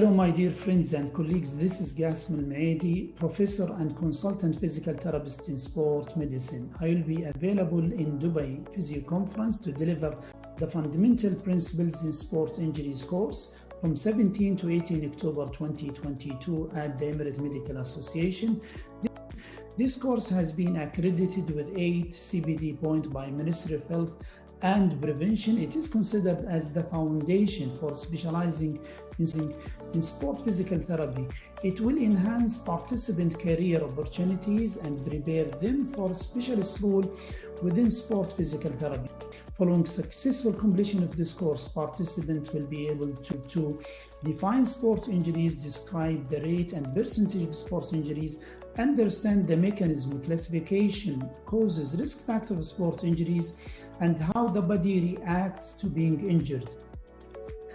Hello, my dear friends and colleagues. This is Qassim Muaidi, professor and consultant physical therapist in sport medicine. I will be available in Dubai Physio Conference to deliver the fundamental principles in sport injuries course from 17 to 18 October 2022 at the Emirates Medical Association. This course has been accredited with 8 CPD points by Ministry of Health and Prevention. It is considered as the foundation for specializing in sport physical therapy. It will enhance participant career opportunities and prepare them for a specialist role within sport physical therapy. Following successful completion of this course, participants will be able to define sport injuries, describe the rate and percentage of sport injuries, understand the mechanism, classification, causes, risk factors of sport injuries, and how the body reacts to being injured,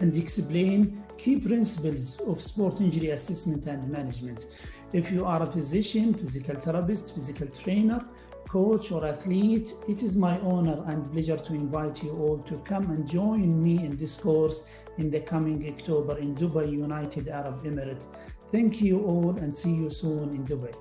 and explain key principles of sport injury assessment and management. If you are a physician, physical therapist, physical trainer, coach, or athlete, it is my honor and pleasure to invite you all to come and join me in this course in the coming October in Dubai, United Arab Emirates. Thank you all and see you soon in Dubai.